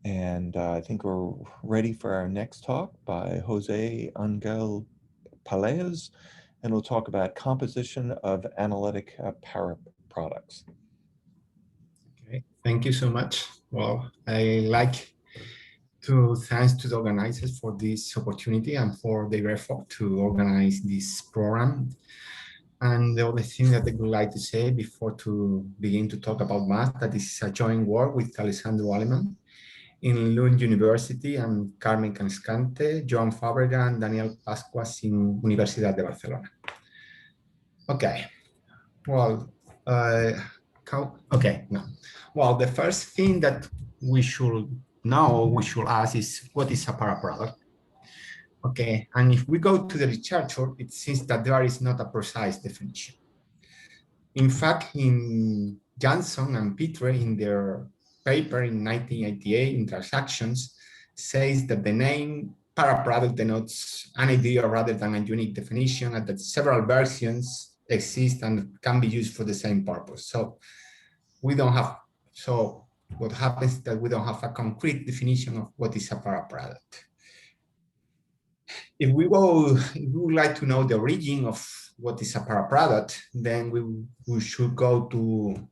And I think we're ready for our next talk by José Ángel Peláez, and we'll talk about composition of analytic paraproducts. Okay, thank you so much. Well, I like to thanks to the organizers for this opportunity and for their effort to organize this program. And the other thing that I would like to say before to begin to talk about math, that is a joint work with Alessandro Aleman in Lund University and Carmen Cascante, Joan Fàbrega, and Daniel Pascuas in Universidad de Barcelona. Okay, well, well, the first thing that we should know, we should ask is, what is a paraproduct? Okay, and if we go to the literature, it seems that there is not a precise definition. In fact, in Jansson and Pitre, in their paper in 1988 in Transactions, says that the name paraproduct denotes an idea rather than a unique definition, and that several versions exist and can be used for the same purpose. So we don't have, so what happens is that we don't have a concrete definition of what is a paraproduct. If we would like to know the origin of what is a paraproduct, then we should go to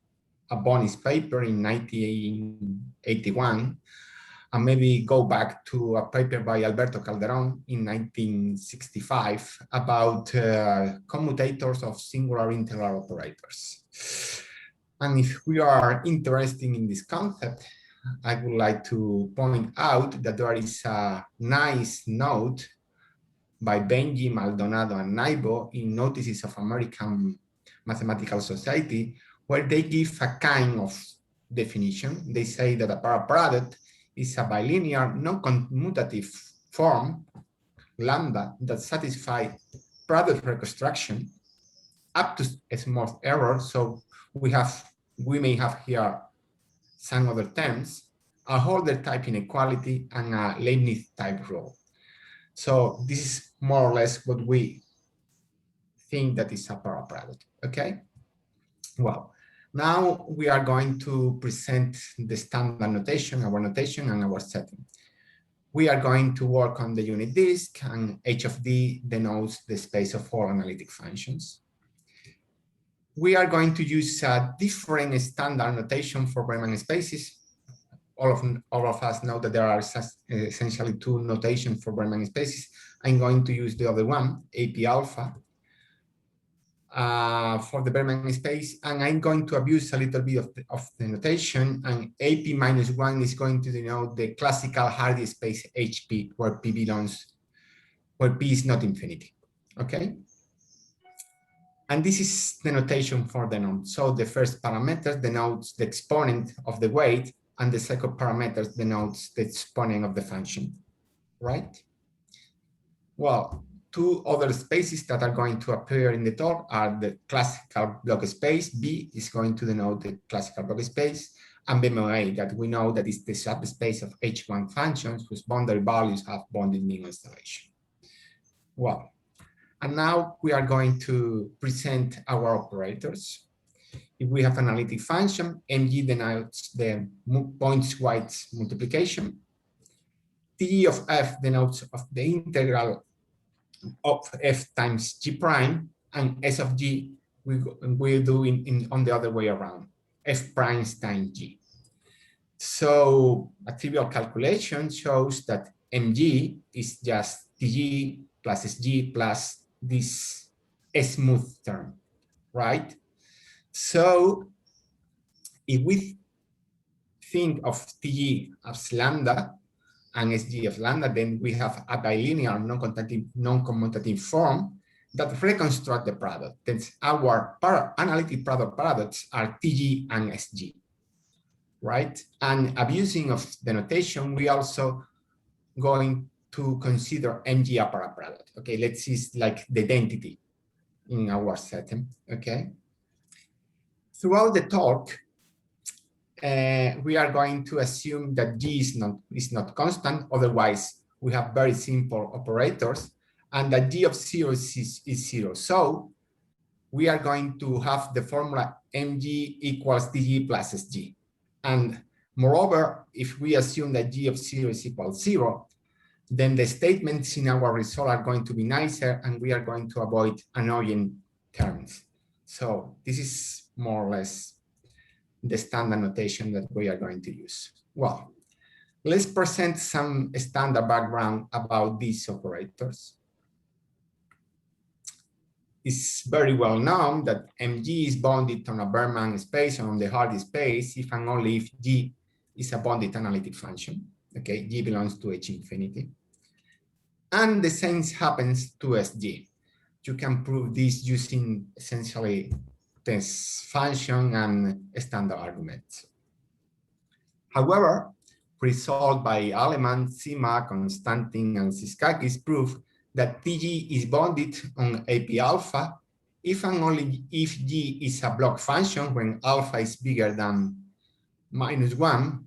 a Bonis paper in 1981, and maybe go back to a paper by Alberto Calderón in 1965 about commutators of singular integral operators. And if we are interested in this concept, I would like to point out that there is a nice note by Benji, Maldonado, and Naibo in Notices of American Mathematical Society, where they give a kind of definition. They say that a paraproduct is a bilinear non-commutative form, lambda, that satisfies product reconstruction up to a small error. So we may have here some other terms, a Holder type inequality, and a Leibniz type rule. So this is more or less what we think that is a paraproduct, okay? Well, now we are going to present the standard notation, our notation, and our setting. We are going to work on the unit disk, and h of d denotes the space of all analytic functions. We are going to use a different standard notation for Riemann spaces. All of us know that there are essentially two notations for Riemann spaces. I'm going to use the other one, AP alpha, for the Riemann space, and I'm going to abuse a little bit of the notation, and AP minus 1 is going to denote the classical Hardy space HP, where P belongs, where P is not infinity, okay? And this is the notation for the node. So the first parameter denotes the exponent of the weight, and the second parameter denotes the exponent of the function, right? Well, two other spaces that are going to appear in the talk are the classical block space. B is going to denote the classical block space, and BMA, that we know that is the subspace of H1 functions whose boundary values have bounded mean constellation. Well, and now we are going to present our operators. If we have an analytic function, mg denotes the points-wise multiplication. T of f denotes of the integral of f times g prime, and s of g we'll do on the other way around, f primes times g. So a trivial calculation shows that mg is just tg plus sg plus this smooth term, right? So if we think of Tg as lambda and Sg as lambda, then we have a bilinear non-commutative form that reconstruct the product. Then our analytic product products are Tg and Sg, right? And abusing of the notation, we also going to consider Mg a paraproduct. Okay, let's see like the identity in our setting, okay? Throughout the talk, we are going to assume that G is not constant. Otherwise, we have very simple operators, and that G of 0 is 0. So we are going to have the formula Mg equals Tg plus Sg. And Moreover, if we assume that G of 0 is equal to 0, then the statements in our result are going to be nicer and we are going to avoid annoying terms. So this is more or less the standard notation that we are going to use. Well, let's present some standard background about these operators. It's very well known that Mg is bounded on a Berman space or on the Hardy space if and only if G is a bounded analytic function. Okay, G belongs to H infinity. And the same happens to SG. You can prove this using essentially this function and standard arguments. However, result by Aleman, Sima, Konstantin, and Siskakis prove that TG is bounded on AP alpha if and only if G is a block function when alpha is bigger than -1,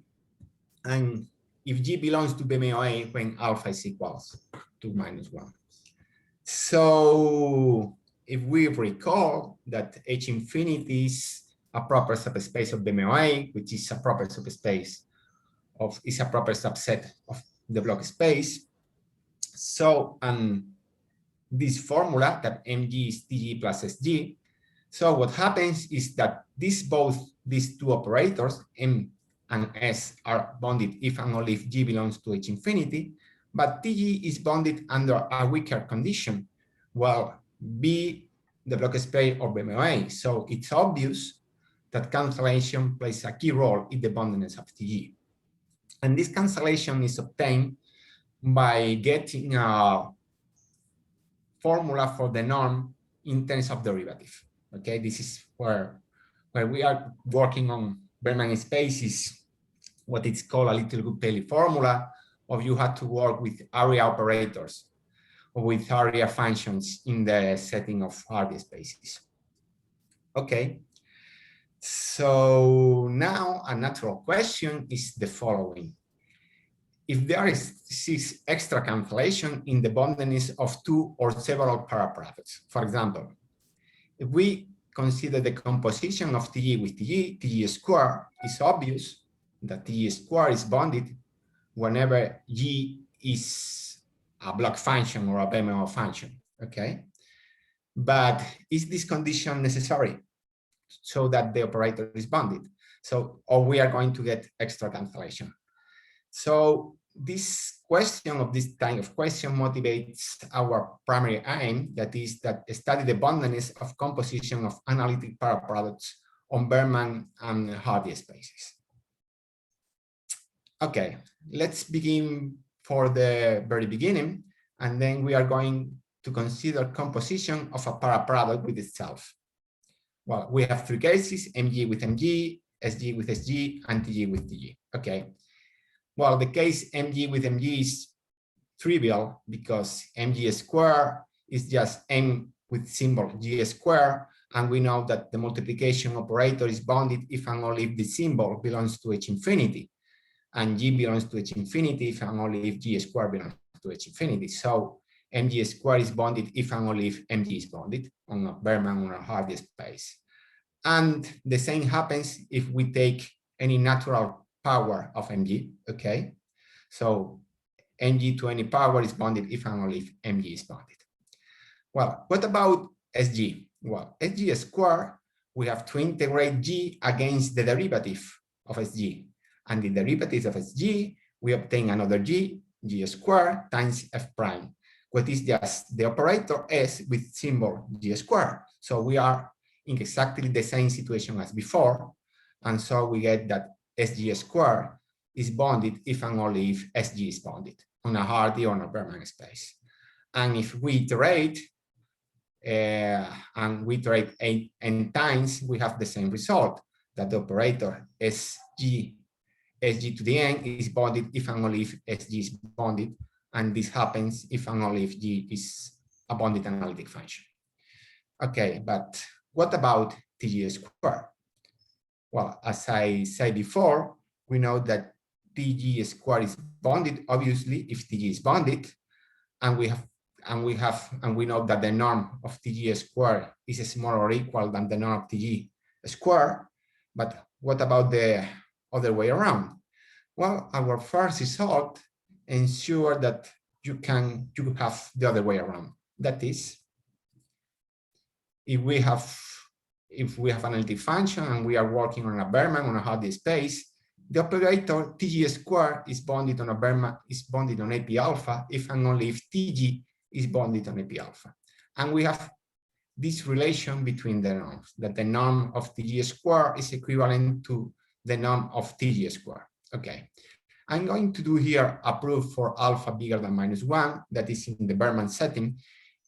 and if G belongs to BMOA when alpha is equals to -1. So if we recall that H infinity is a proper subspace of BMOA, which is a proper subspace of, is a proper subset of the block space. So this formula that Mg is Tg plus Sg. So what happens is that these two operators, M and S, are bounded if and only if G belongs to H infinity, but Tg is bounded under a weaker condition, while B, the block space or BMOA. So it's obvious that cancellation plays a key role in the boundedness of Tg. And this cancellation is obtained by getting a formula for the norm in terms of derivative. Okay, this is where we are working on Berman spaces, what it's called a little Goodpelli formula, of you have to work with area operators or with area functions in the setting of Hardy spaces. Okay, so now a natural question is the following. If there is this extra cancellation in the boundedness of two or several paraproducts, for example, if we consider the composition of Tg with Tg, Tg squared, is obvious that Tg squared is bounded whenever G is a block function or a BMO function, okay? But is this condition necessary so that the operator is bounded? So, or we are going to get extra cancellation. So this question of this kind of question motivates our primary aim, that is that study the boundedness of composition of analytic paraproducts on Berman and Hardy spaces. Okay, let's begin for the very beginning, and then we are going to consider composition of a paraproduct with itself. Well, we have three cases: Mg with Mg, Sg with Sg, and Tg with Tg. Okay. Well, the case Mg with Mg is trivial because Mg squared is just M with symbol G squared, and we know that the multiplication operator is bounded if and only if the symbol belongs to H infinity, and G belongs to H infinity if and only if G squared belongs to H infinity. So Mg squared is bounded if and only if Mg is bounded on a Berman or a Hardy space. And the same happens if we take any natural power of Mg, okay? So Mg to any power is bounded if and only if Mg is bounded. Well, what about Sg? Well, Sg squared, we have to integrate G against the derivative of Sg. And the derivative of Sg, we obtain another G, G squared times F prime, what is just the operator S with symbol G squared. So we are in exactly the same situation as before. And so we get that Sg squared is bounded if and only if Sg is bounded on a Hardy or on a Berman space. And if we iterate, n times, we have the same result, that the operator Sg to the n is bounded if and only if Sg is bounded. And this happens if and only if G is a bounded analytic function. Okay, but what about Tg squared? Well, as I said before, we know that Tg squared is bounded, obviously, if Tg is bounded, and we know that the norm of Tg squared is smaller or equal than the norm of Tg squared. But what about the other way around? Well, our first result ensure that you have the other way around. That is, if we have an analytic function and we are working on a Berman on a hard space, the operator TG squared is bounded on a Berman, is bounded on AP alpha if and only if TG is bounded on AP alpha. And we have this relation between the norms, that the norm of TG squared is equivalent to the norm of TG squared. Okay. I'm going to do here a proof for alpha bigger than -1, that is in the Berman setting.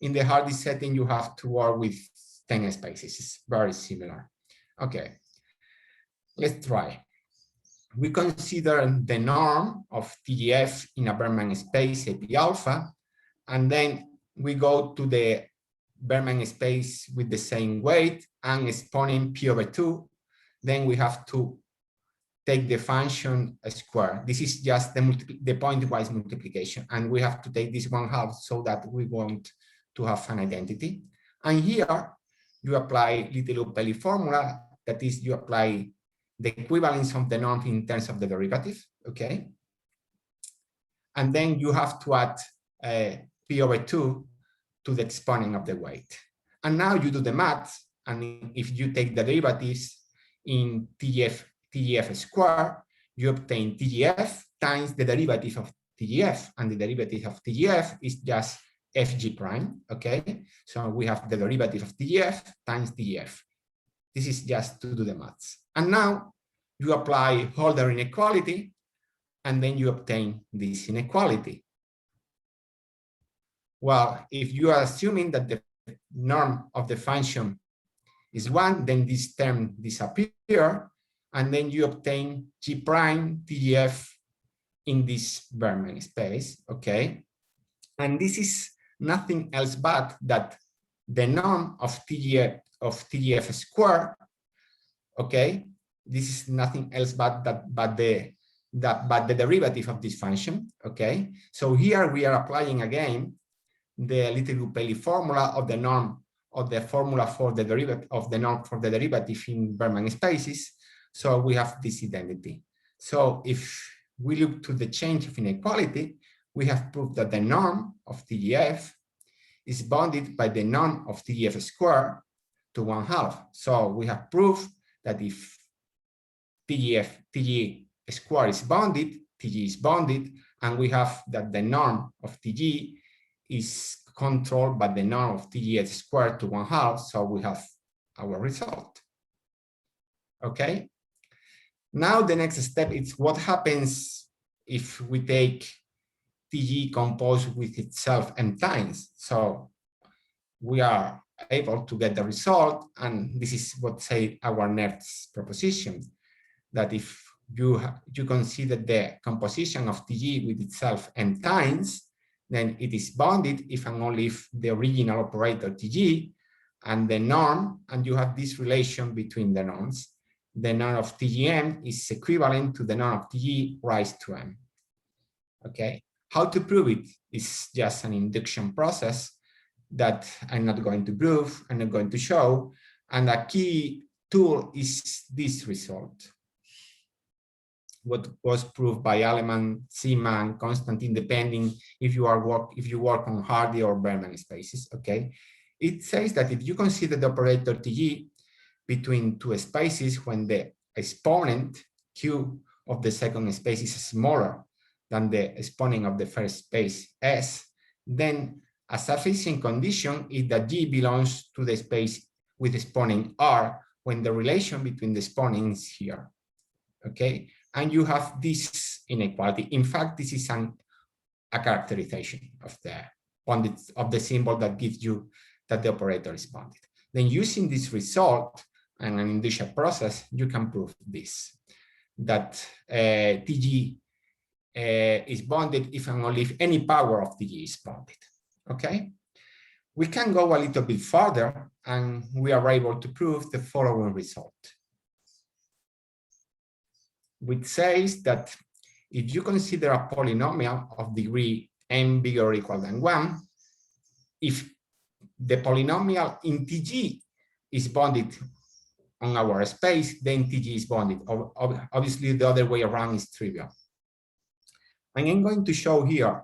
In the Hardy setting, you have to work with 10 spaces. It's very similar. Okay, let's try. We consider the norm of TGF in a Berman space, AP alpha, and then we go to the Berman space with the same weight and exponent P/2. Then we have to take the function square. This is just the pointwise multiplication, and we have to take this 1/2 so that we want to have an identity. And here you apply little Pelli formula, that is, you apply the equivalence of the norm in terms of the derivative, okay? And then you have to add P/2 to the exponent of the weight. And now you do the math, and if you take the derivatives in TGF squared, you obtain TGF times the derivative of TGF, and the derivative of TGF is just FG prime, okay? So we have the derivative of TGF times TGF. This is just to do the maths. And now you apply Holder inequality, and then you obtain this inequality. Well, if you are assuming that the norm of the function is 1, then this term disappears, and then you obtain G prime TGF in this Berman space, okay? And this is nothing else but that the norm of TGF squared, okay? This is nothing else but the derivative of this function, okay? So here we are applying again the little Pelli formula of the norm of the formula for the derivative of the norm for the derivative in Berman spaces. So we have this identity. So if we look to the change of inequality, we have proved that the norm of TGF is bounded by the norm of TGF squared to 1/2. So we have proved that if TG squared is bounded, TG is bounded, and we have that the norm of TG is controlled by the norm of TGF squared to 1/2. So we have our result. Okay. Now the next step is what happens if we take TG composed with itself m times. So we are able to get the result, and this is what say our next proposition, that if you consider the composition of TG with itself m times, then it is bounded if and only if the original operator TG and the norm, and you have this relation between the norms. The norm of TGM is equivalent to the norm of TG raised to m. Okay, how to prove it is just an induction process that I'm not going to prove, I'm not going to show, and a key tool is this result. What was proved by Aleman, Sima, and Konstantin, depending if you work on Hardy or Berman spaces. Okay, it says that if you consider the operator TG between two spaces when the exponent Q of the second space is smaller than the exponent of the first space S, then a sufficient condition is that G belongs to the space with exponent R when the relation between the exponents is here. Okay, and you have this inequality. In fact, this is a characterization of the symbol that gives you that the operator is bounded. Then using this result and an induction process, you can prove this, that TG is bounded if and only if any power of TG is bounded. Okay, we can go a little bit further, and we are able to prove the following result, which says that if you consider a polynomial of degree n bigger or equal than 1, if the polynomial in TG is bounded on our space, then TG is bounded. Obviously, the other way around is trivial. And I'm going to show here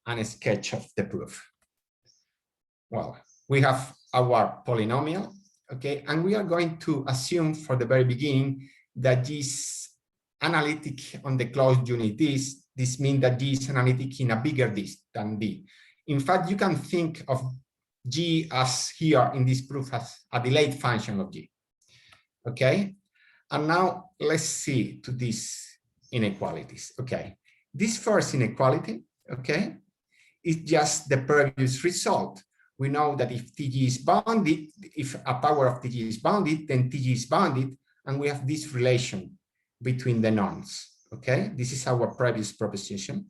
a sketch of the proof. Well, we have our polynomial, okay, and we are going to assume for the very beginning that this analytic on the closed unit this means that G is analytic in a bigger disk than D. In fact, you can think of G as here in this proof as a delayed function of G, okay? And now let's see to these inequalities, okay? This first inequality, okay, is just the previous result. We know that if TG is bounded, if a power of TG is bounded, then TG is bounded, and we have this relation between the norms, okay? This is our previous proposition.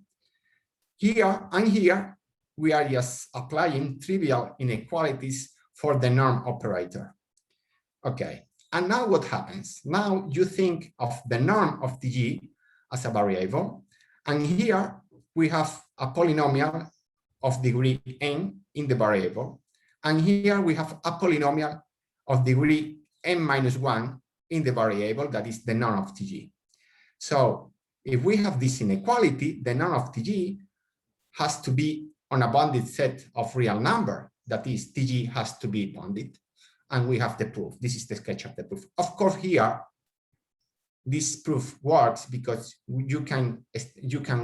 Here and here, we are just applying trivial inequalities for the norm operator, okay? And now what happens? Now you think of the norm of TG as a variable, and here we have a polynomial of degree n in the variable, and here we have a polynomial of degree n-1 in the variable, that is the norm of TG. So if we have this inequality, the norm of TG has to be on a bounded set of real number, that is TG has to be bounded, and we have the proof. This is the sketch of the proof. Of course, here this proof works because you can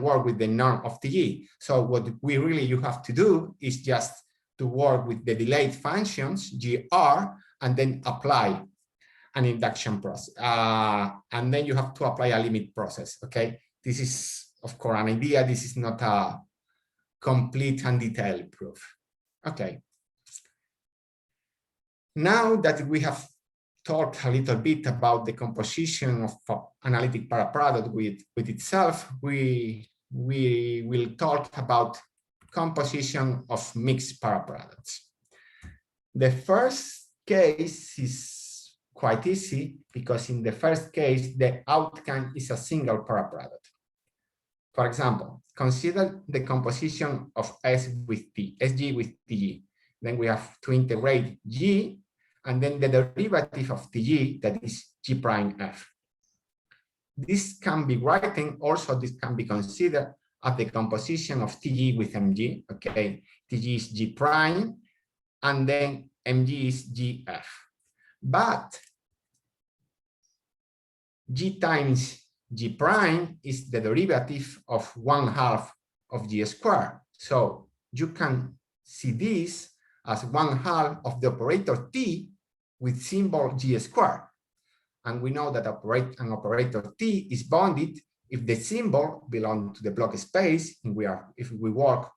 work with the norm of TG. So what we really you have to do is just to work with the delayed functions GR and then apply an induction process. And then you have to apply a limit process, okay? This is, of course, an idea. This is not a complete and detailed proof. Okay. Now that we have talked a little bit about the composition of analytic paraproduct with itself, we will talk about composition of mixed paraproducts. The first case is quite easy because in the first case, the outcome is a single paraproduct. For example, consider the composition of S with T, SG with TG. Then we have to integrate G and then the derivative of TG, that is G prime F. This can be written also, this can be considered as the composition of TG with MG, okay? TG is G prime, and then MG is GF. But G times G prime is the derivative of 1/2 of G squared. So you can see this as 1/2 of the operator T with symbol G squared. And we know that an operator T is bounded if the symbol belongs to the block space, and if we work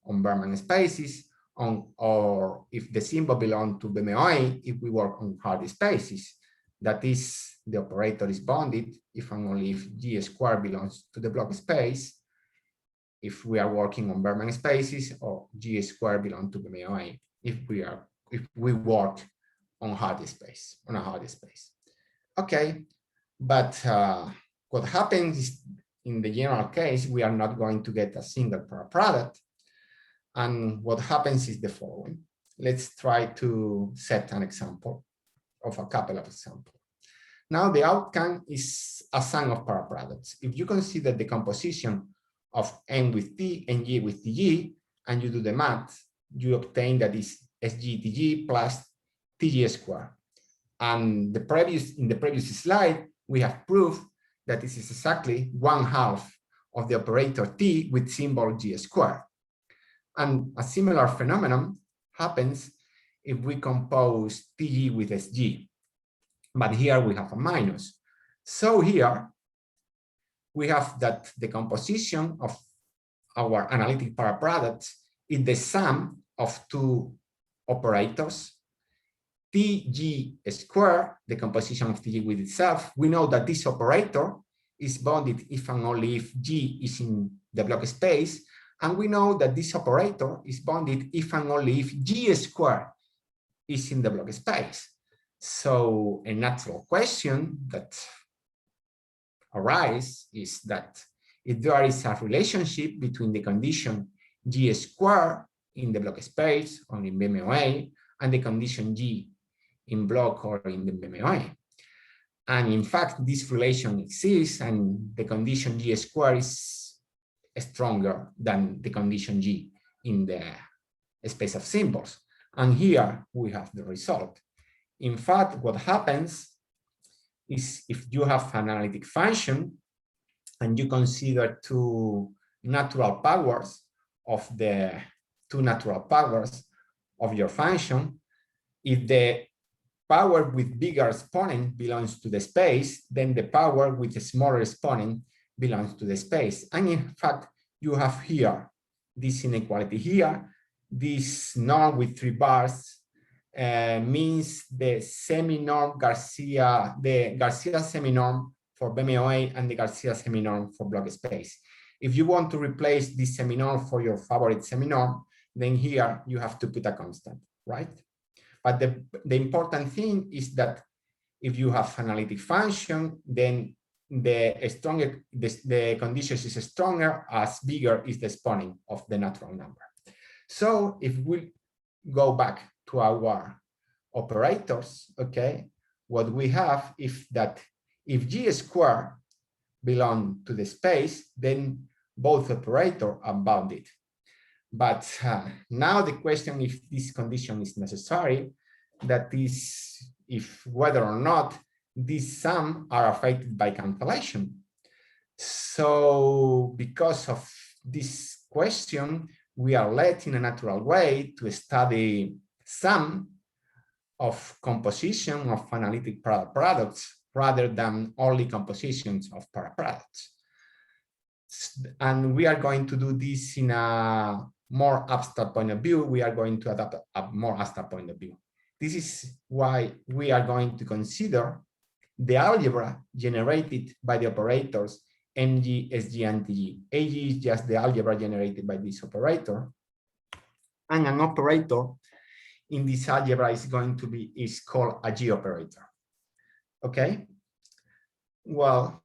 on Berman spaces, or if the symbol belongs to BMOA, if we work on Hardy spaces. That is, the operator is bounded if and only if G squared belongs to the block space, if we are working on Berman spaces, or G squared belongs to BMOA if we work on Hardy space, on a Hardy space. Okay, but what happens is in the general case, we are not going to get a single paraproduct. And what happens is the following. Let's try to set an example of a couple of examples. Now the outcome is a sum of paraproducts. If you consider the composition of N with T and G with TG, and you do the math, you obtain that is SGTG plus TG squared. And in the previous slide, we have proved that this is exactly 1/2 of the operator T with symbol G squared. And a similar phenomenon happens if we compose TG with SG. But here we have a minus. So here we have that the composition of our analytic paraproducts is the sum of two operators, TG squared, the composition of TG with itself. We know that this operator is bounded if and only if G is in the block space. And we know that this operator is bounded if and only if G squared is in the block space. So a natural question that arises is that if there is a relationship between the condition G squared in the block space or in BMOA and the condition G in block or in the BMOA. And in fact, this relation exists, and the condition G squared is stronger than the condition G in the space of symbols. And here we have the result. In fact, what happens is if you have an analytic function and you consider two natural powers of your function, if the power with bigger exponent belongs to the space, then the power with a smaller exponent belongs to the space. And in fact, you have here this inequality here. This norm with 3 bars means the semi-norm Garcia, the Garcia semi-norm for BMOA and the Garcia semi-norm for block space. If you want to replace this semi-norm for your favorite semi-norm, then here you have to put a constant, right? But the important thing is that if you have analytic function, then the conditions is stronger as bigger is the exponent of the natural number. So if we go back to our operators, okay, what we have is that if G squared belong to the space, then both operators are bounded. But now the question if this condition is necessary, that is, if whether or not these sum are affected by cancellation. So because of this question, we are led in a natural way to study sum of composition of analytic products rather than only compositions of paraproducts. And we are going to do this in a more abstract point of view. We are going to adopt a more abstract point of view. This is why we are going to consider the algebra generated by the operators MG, SG, and TG. AG is just the algebra generated by this operator. And an operator in this algebra is called a G operator. Okay? Well,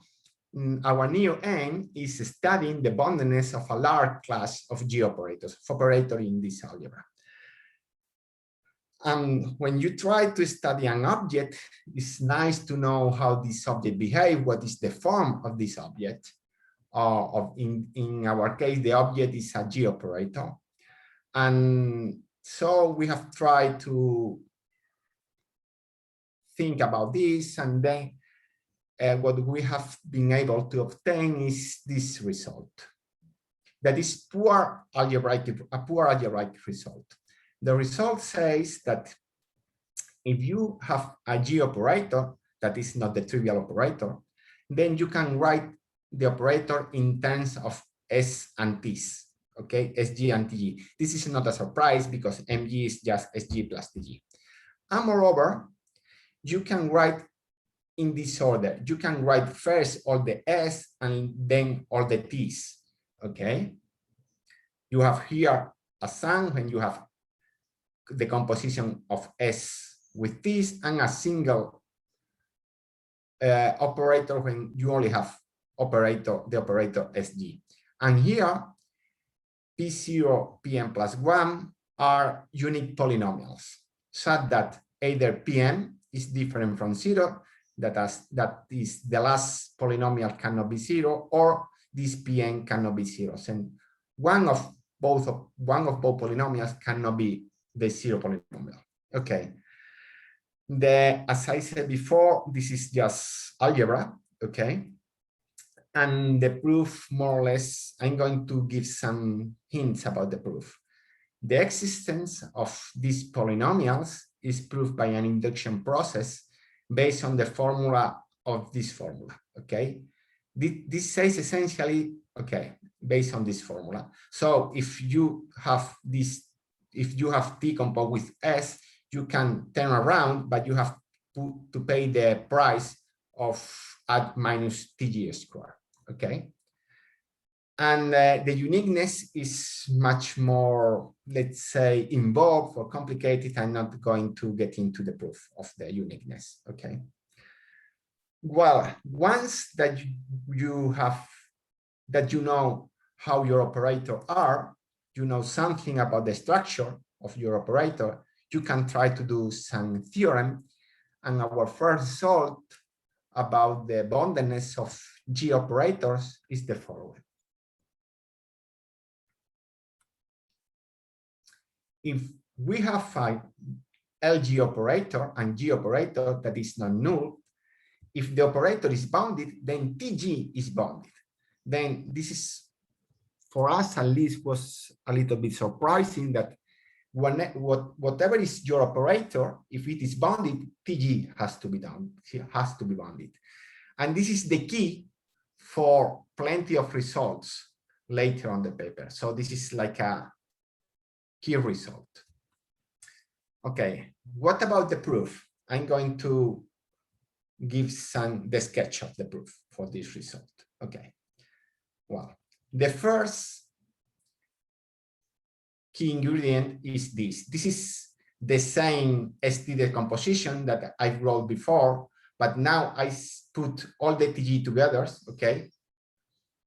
our new aim is studying the boundedness of a large class of G operators, in this algebra. And when you try to study an object, it's nice to know how this object behaves, what is the form of this object. In our case, the object is a G operator. And so we have tried to think about this, and then what we have been able to obtain is this result. That is a poor algebraic result. The result says that if you have a G operator that is not the trivial operator, then you can write the operator in terms of S and T's, okay, SG and TG. This is not a surprise because MG is just SG plus TG. And moreover, you can write in this order. You can write first all the S and then all the T's, okay? You have here a sum when you have the composition of S with T's, and a single operator when you only have the operator SG. And here, P0, Pm plus 1 are unique polynomials, such that either Pm is different from 0, that is the last polynomial cannot be 0, or this Pn cannot be 0. And one of both polynomials cannot be the 0 polynomial. Okay. As I said before, this is just algebra. Okay. And the proof, more or less, I'm going to give some hints about the proof. The existence of these polynomials is proved by an induction process based on the formula of this formula. Okay. This says essentially, okay, based on this formula. So if you have this, if you have T composed with S, you can turn around, but you have to pay the price of at minus TG squared, okay? And the uniqueness is much more, let's say, involved or complicated. I'm not going to get into the proof of the uniqueness, okay? Well, once that you know how your operator are, you know something about the structure of your operator, you can try to do some theorem. And our first result about the boundedness of G operators is the following. if we have a LG operator and G operator that is not null, if the operator is bounded, then TG is bounded. Then this is, for us at least, was a little bit surprising that whatever is your operator, if it is bounded, TG has to be bounded. And this is the key for plenty of results later on the paper. So this is like a key result. Okay, what about the proof? I'm going to give the sketch of the proof for this result. Okay, well, the first key ingredient is this. This is the same ST decomposition that I wrote before, but now I put all the TG together, okay?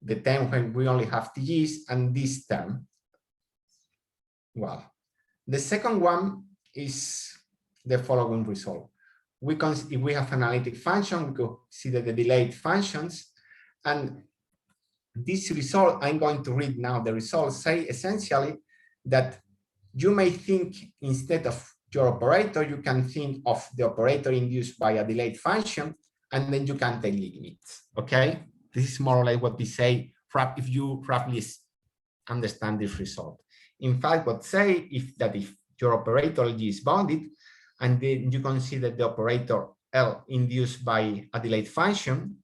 The term when we only have TGs and this term. Well, the second one is the following result. If we have analytic function, we consider the delayed functions, and this result, I'm going to read now. The results say essentially that you may think, instead of your operator, you can think of the operator induced by a delayed function, and then you can take limits. Okay, this is more or less what we say if you roughly understand this result. In fact, what say if your operator G is bounded, and then you consider the operator L induced by a delayed function,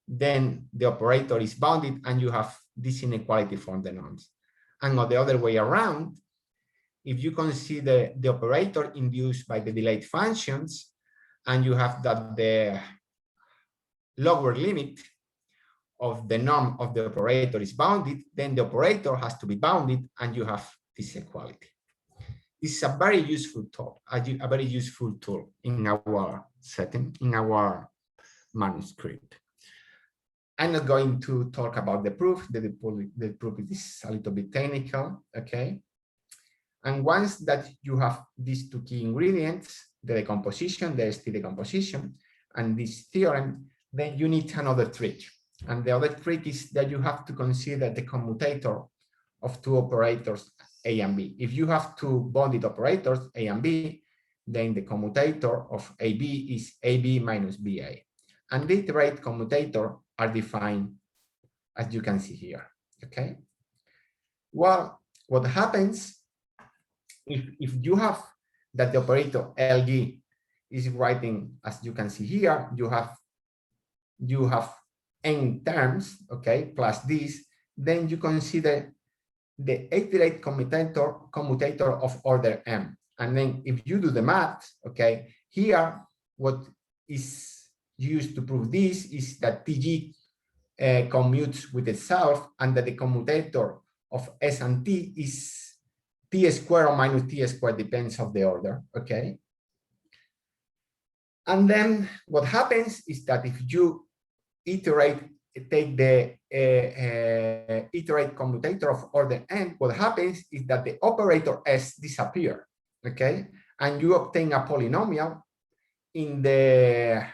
then the operator is bounded and you have this inequality from the norms. And on the other way around, if you consider the operator induced by the delayed functions and you have that the lower limit of the norm of the operator is bounded, then the operator has to be bounded and you have this equality. This is a very useful tool, a very useful tool in our setting, in our manuscript. I'm not going to talk about the proof. The proof is a little bit technical, okay? And once that you have these two key ingredients, the decomposition, the ST decomposition, and this theorem, then you need another trick. And the other trick is that you have to consider the commutator of two operators, A and B. If you have two bonded operators, A and B, then the commutator of AB is AB minus BA. And the iterate commutator are defined as you can see here, okay? Well, what happens if you have that the operator LG is writing, as you can see here, you have n terms, okay, plus this, then you consider the iterate commutator of order m. And then if you do the math, okay, here, what is used to prove this is that TG commutes with itself, and that the commutator of S and T is T squared or minus T squared, depends on the order, okay? And then what happens is that if you take the iterate commutator of order n, what happens is that the operator S disappears, okay? And you obtain a polynomial in the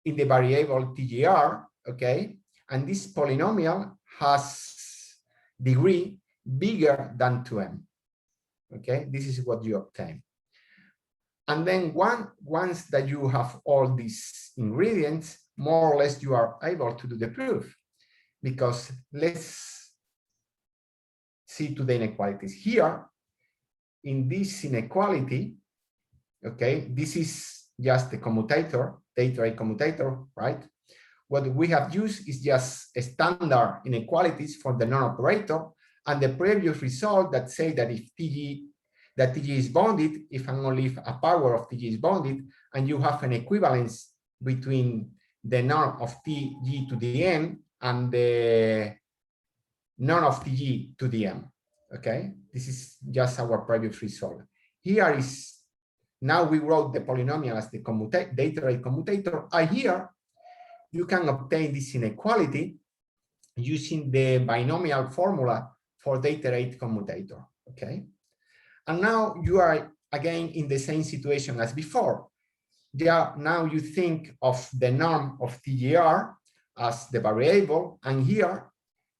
variable TGR, okay? And this polynomial has degree bigger than 2m, okay? This is what you obtain. And then once that you have all these ingredients, more or less you are able to do the proof, because let's see to the inequalities here. In this inequality, okay, this is just the commutator, the iterate commutator, right? What we have used is just a standard inequalities for the non-operator, and the previous result that say that if TG is bounded, if and only if a power of TG is bounded, and you have an equivalence between the norm of TG to the m and the norm of TG to the m, okay? This is just our previous result. Here is, now we wrote the polynomial as the iterate commutator, and here you can obtain this inequality using the binomial formula for the iterate commutator, okay? And now you are again in the same situation as before. Yeah, now you think of the norm of TGR as the variable, and here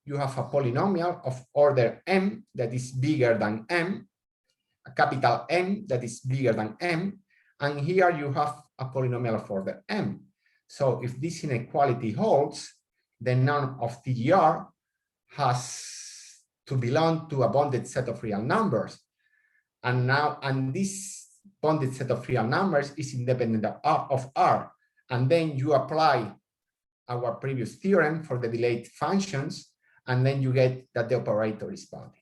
you have a polynomial of order m that is bigger than m, a capital M that is bigger than M, and here you have a polynomial of order M. So if this inequality holds, the norm of TGR has to belong to a bounded set of real numbers. And this bounded set of real numbers is independent of R. And then you apply our previous theorem for the delayed functions, and then you get that the operator is bounded.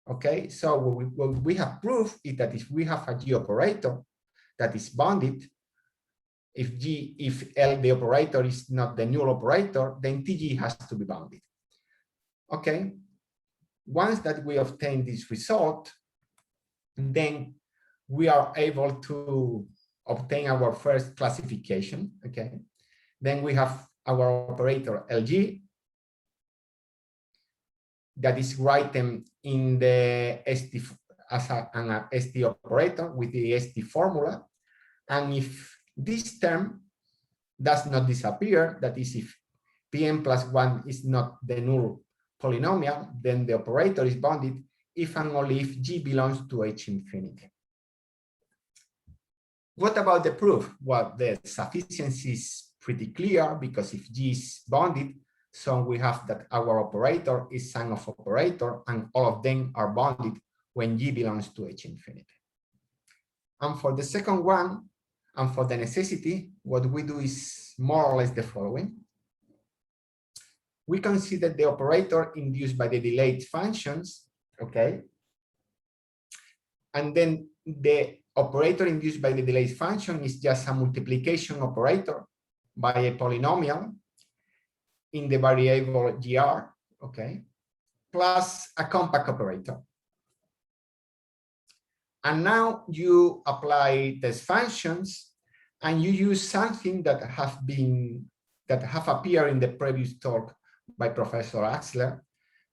Okay, so what we have proved is that if we have a G operator that is bounded, if L, the operator, is not the null operator, then TG has to be bounded. Okay, once that we obtain this result, then we are able to obtain our first classification. Okay, then we have our operator LG that is written in the ST as an ST operator with the ST formula. And if this term does not disappear, that is, if Pn plus 1 is not the null polynomial, then the operator is bounded if and only if G belongs to H infinity. What about the proof? Well, the sufficiency is pretty clear, because if G is bounded, so we have that our operator is sum of operator, and all of them are bounded when G belongs to H infinity. And for the second one, and for the necessity, what we do is more or less the following. We consider the operator induced by the delayed functions, okay? And then the operator induced by the delayed function is just a multiplication operator by a polynomial in the variable gr, okay, plus a compact operator. And now you apply these functions, and you use something that have appeared in the previous talk by Professor Axler,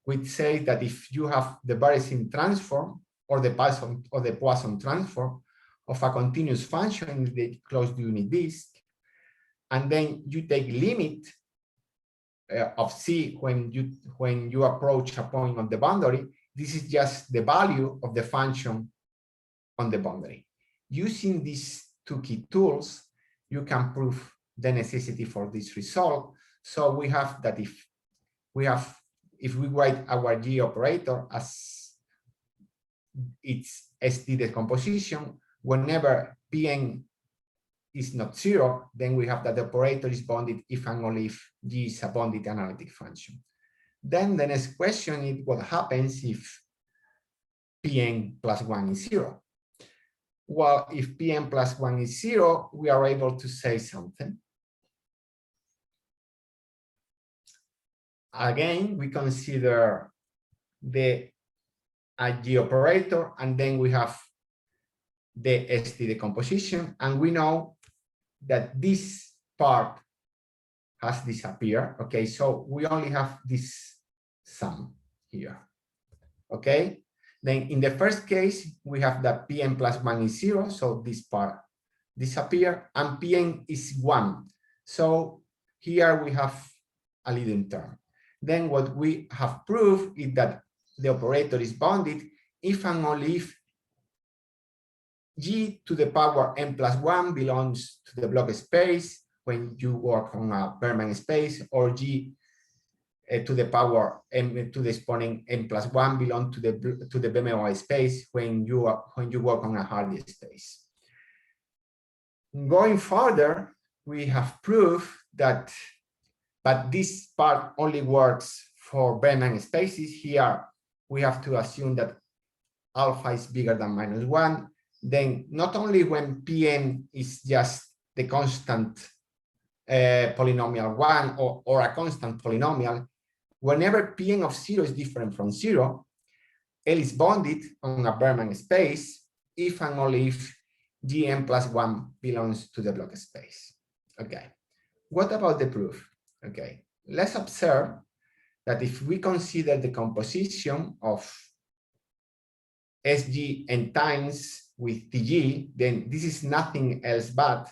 which says that if you have the Berezin transform or the Poisson transform of a continuous function in the closed unit disk, and then you take limit of C when you approach a point on the boundary, this is just the value of the function on the boundary. Using these two key tools, you can prove the necessity for this result. So we have that if we write our G operator as its ST decomposition, whenever Pn is not 0, then we have that the operator is bounded if and only if G is a bounded analytic function. Then the next question is what happens if Pn plus 1 is 0? Well, if Pn plus 1 is 0, we are able to say something. Again, we consider the G operator, and then we have the ST decomposition, and we know that this part has disappeared. Okay, so we only have this sum here. Okay, then in the first case, we have that Pn plus 1 is 0, so this part disappears, and Pn is 1. So here we have a leading term. Then what we have proved is that the operator is bounded if and only if G to the power n plus 1 belongs to the block space when you work on a permanent space, or G to the power m to the exponent n plus 1 belong to the BMOI space when you work on a Hardy space. Going further, we have proved that, but this part only works for Bellman spaces. Here we have to assume that alpha is bigger than -1. Then not only when Pn is just the constant polynomial 1 or a constant polynomial, whenever Pn of 0 is different from 0, L is bounded on a Bellman space if and only if Gn plus 1 belongs to the block space. Okay, what about the proof? Okay, let's observe that if we consider the composition of SG n times with TG, then this is nothing else but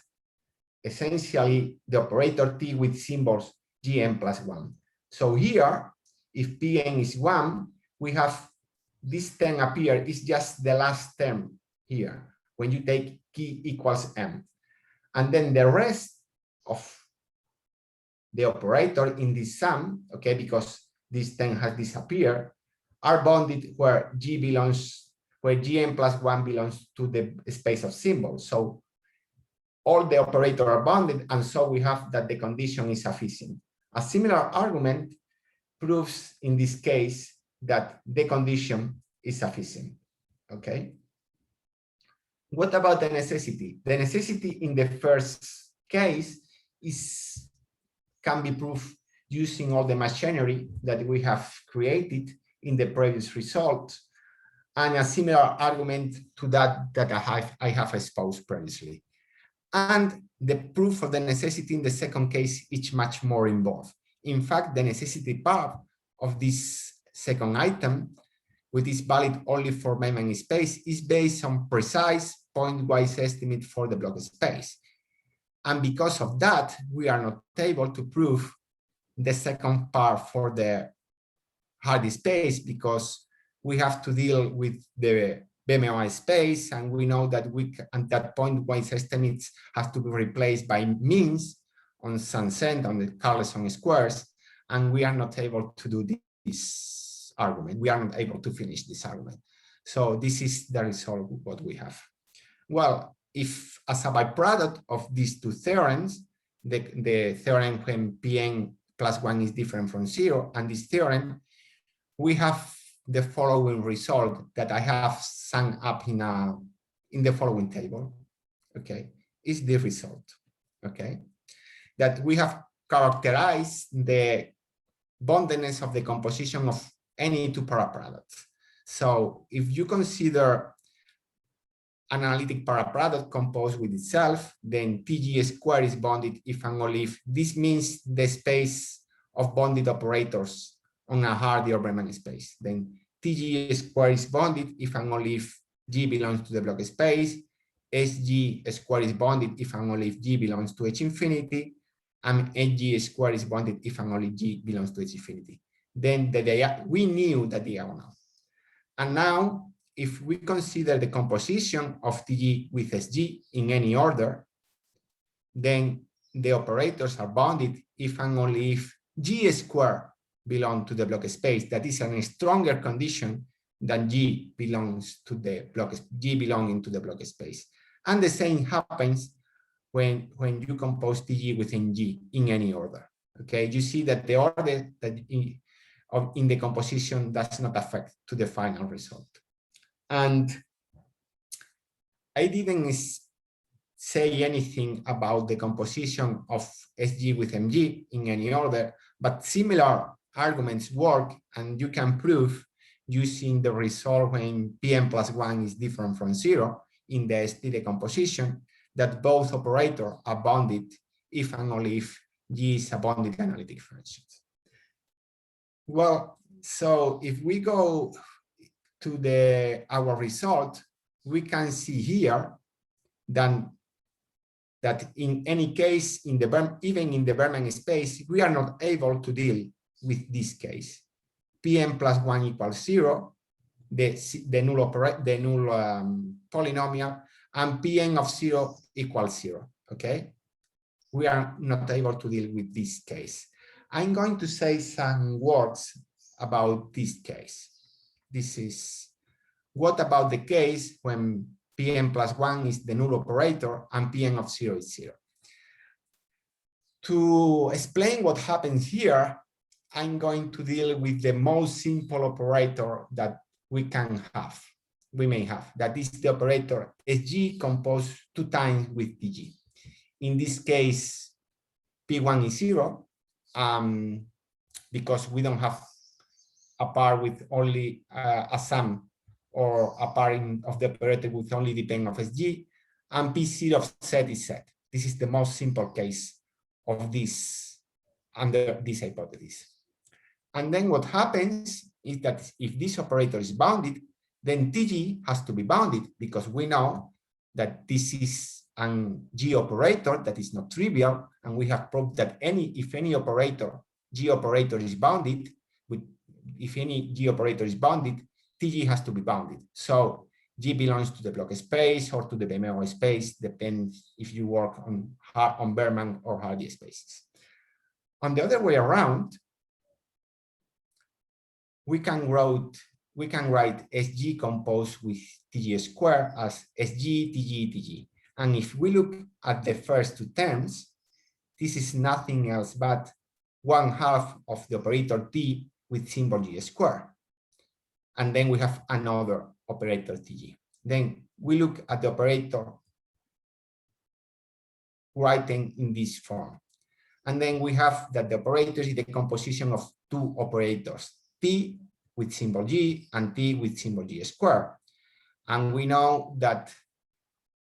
essentially the operator T with symbols Gn plus 1. So here, if Pn is 1, we have this term appear is just the last term here, when you take key equals m. And then the rest of the operator in this sum, okay, because this term has disappeared, are bounded where G belongs, where Gn plus 1 belongs to the space of symbols. So all the operators are bounded, and so we have that the condition is sufficient. A similar argument proves in this case that the condition is sufficient, okay? What about the necessity? The necessity in the first case can be proved using all the machinery that we have created in the previous result, and a similar argument to that I have exposed previously. And the proof of the necessity in the second case is much more involved. In fact, the necessity part of this second item, which is valid only for memory space, is based on precise point-wise estimate for the block space. And because of that, we are not able to prove the second part for the hard space, because we have to deal with the BMOI space, and we know that that point-wise estimates have to be replaced by means on Sunset, on the Carlson squares, and we are not able to do this argument. We are not able to finish this argument. So this is the result of what we have. Well, if as a byproduct of these two theorems, the theorem when Pn plus 1 is different from 0, and this theorem, we have the following result that I have summed up in the following table, okay? Is the result, okay? That we have characterized the bondedness of the composition of any two paraproducts. So if you consider an analytic paraproduct composed with itself, then TG squared is bounded if and only if this means the space of bounded operators on a Hardy or Bellman space. Then TG squared is bounded if and only if G belongs to the block space. SG squared is bounded if and only if G belongs to H infinity. And HG squared is bounded if and only G belongs to H infinity. Then we knew the diagonal. And now, if we consider the composition of TG with SG in any order, then the operators are bounded if and only if G squared belongs to the block space. That is a stronger condition than G belongs to the block, G belonging to the block space. And the same happens when you compose TG within G in any order. Okay, you see that the order that in the composition does not affect to the final result. And I didn't say anything about the composition of SG with MG in any order, but similar arguments work, and you can prove using the result when Pn plus 1 is different from 0 in the ST decomposition that both operators are bounded if and only if G is a bounded analytic function. Well, so if we go to our result, we can see here that in any case, even in the Bellman space, we are not able to deal with this case. Pn plus 1 equals 0, the null polynomial, and Pn of 0 equals 0, okay? We are not able to deal with this case. I'm going to say some words about this case. This is, what about the case when Pn plus 1 is the null operator and Pn of 0 is 0? To explain what happens here, I'm going to deal with the most simple operator that we may have. That is the operator SG composed 2 times with TG. In this case, P1 is 0, because we don't have a part with only a sum, or a part of the operator with only depend of SG, and P0 of set is set. This is the most simple case of this under this hypothesis. And then what happens is that if this operator is bounded, then TG has to be bounded, because we know that this is an G operator that is not trivial, and we have proved that if any operator, G operator is bounded, if any G operator is bounded, TG has to be bounded. So G belongs to the block space or to the BMO space, depends if you work on Berman or Hardy spaces. On the other way around, we can write SG composed with TG squared as SG, TG, TG. And if we look at the first two terms, this is nothing else but 1/2 of the operator T with symbol G squared. And then we have another operator TG. Then we look at the operator writing in this form. And then we have that the operator is the composition of two operators, T with symbol G and T with symbol G squared. And we know that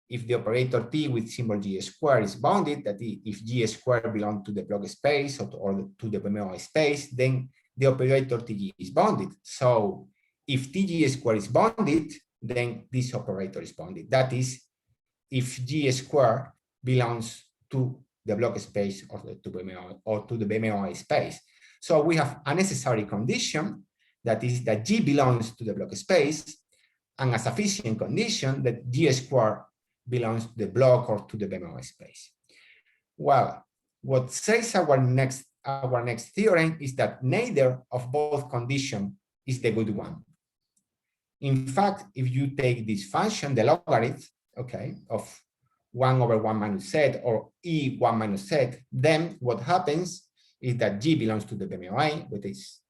if the operator T with symbol G squared is bounded, that if G squared belongs to the block space or to the BMO space, then the operator TG is bounded. So if TG squared is bounded, then this operator is bounded. That is, if G squared belongs to the block space or to the BMO space. So we have a necessary condition, that is that G belongs to the block space, and a sufficient condition that G squared belongs to the block or to the BMO space. Well, what says our next theorem is that neither of both conditions is the good one. In fact, if you take this function, the logarithm, okay, of 1/1 minus z or E1 minus z, then what happens is that G belongs to the BMO, which is,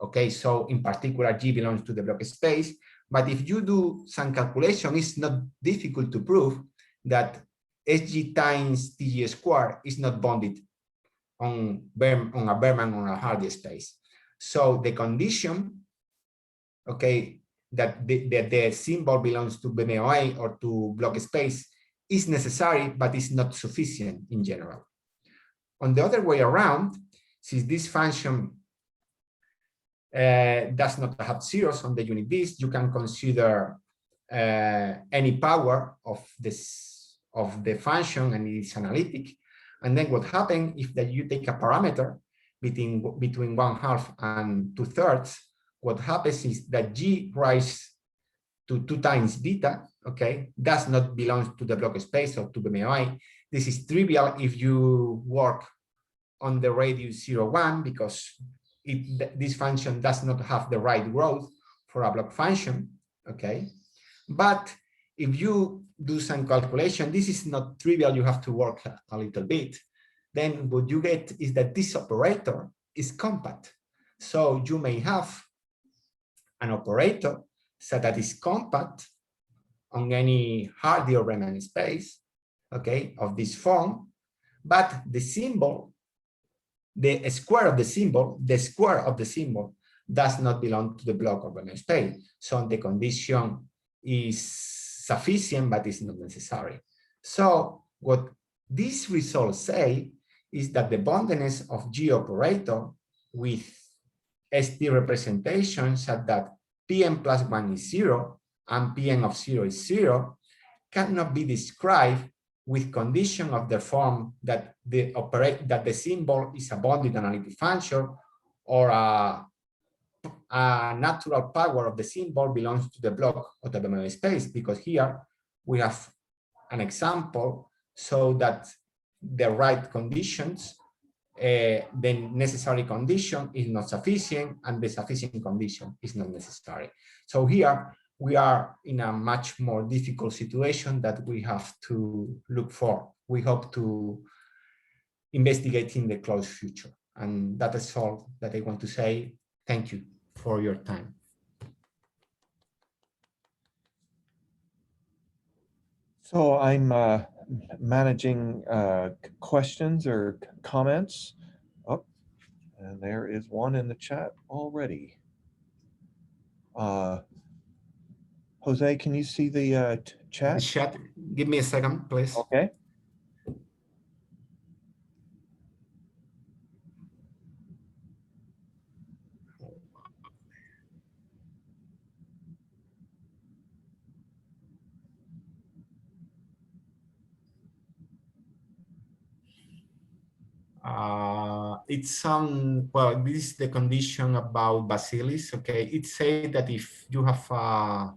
okay, so in particular, G belongs to the block space. But if you do some calculation, it's not difficult to prove that SG times TG squared is not bounded on a Berman or a Hardy space. So the condition, okay, that the symbol belongs to BMO or to block space is necessary, but is not sufficient in general. On the other way around, since this function does not have zeros on the unit disk, you can consider any power of the function, and it's analytic. And then what happens if that you take a parameter between 1/2 and 2/3, what happens is that G rises to 2 times beta, okay, does not belong to the block space or to the BMO. This is trivial if you work on the radius 0,1, because this function does not have the right growth for a block function, okay? But if you do some calculation, this is not trivial, you have to work a little bit. Then what you get is that this operator is compact. So you may have an operator so that is compact on any Hardy or Riemann space, okay, of this form, but the symbol, the square of the symbol does not belong to the block or Riemann space. So the condition is sufficient, but it's not necessary. So what these results say is that the boundedness of G operator with ST representation such that Pn plus 1 is 0 and Pn of 0 is 0 cannot be described with condition of the form that the symbol is a bounded analytic function, or a natural power of the symbol belongs to the block of the BMO space, because here we have an example so that the right conditions, the necessary condition is not sufficient and the sufficient condition is not necessary. So here we are in a much more difficult situation that we have to look for. We hope to investigate in the close future. And that is all that I want to say. Thank you for your time. So I'm managing questions or comments. Oh, and there is one in the chat already. Jose, can you see the chat? The chat, give me a second, please. Okay. it's some, well, this is the condition about bacillus, okay? It says that if you have a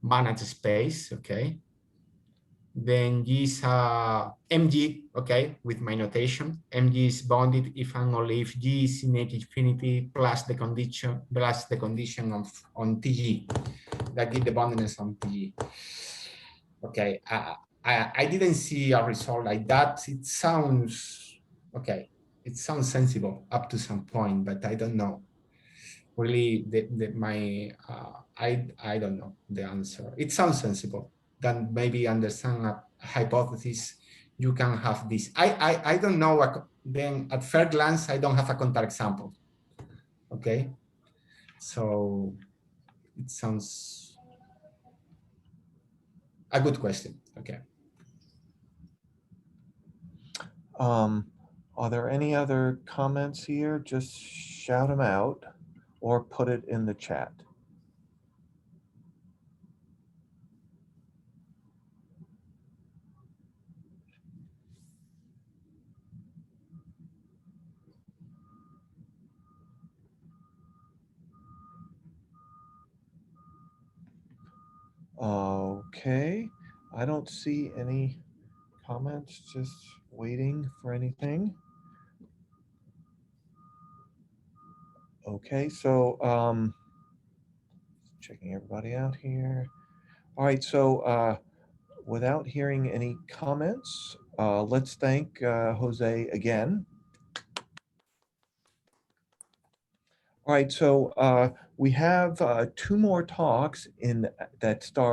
managed space, okay, then G is Mg, okay, with my notation. Mg is bounded if and only if G is in infinity plus the condition of on Tg that give the boundedness on Tg. Okay, I didn't see a result like that. It sounds okay. It sounds sensible up to some point, but I don't know. Really, I don't know the answer. It sounds sensible. Then maybe understand a hypothesis. You can have this. I don't know. Then at first glance, I don't have a counterexample. Okay, so it sounds a good question. Okay. Are there any other comments here? Just shout them out or put it in the chat. Okay, I don't see any comments, just waiting for anything. Okay, so checking everybody out here. All right, so without hearing any comments, let's thank Jose again. All right, so we have 2 more talks that start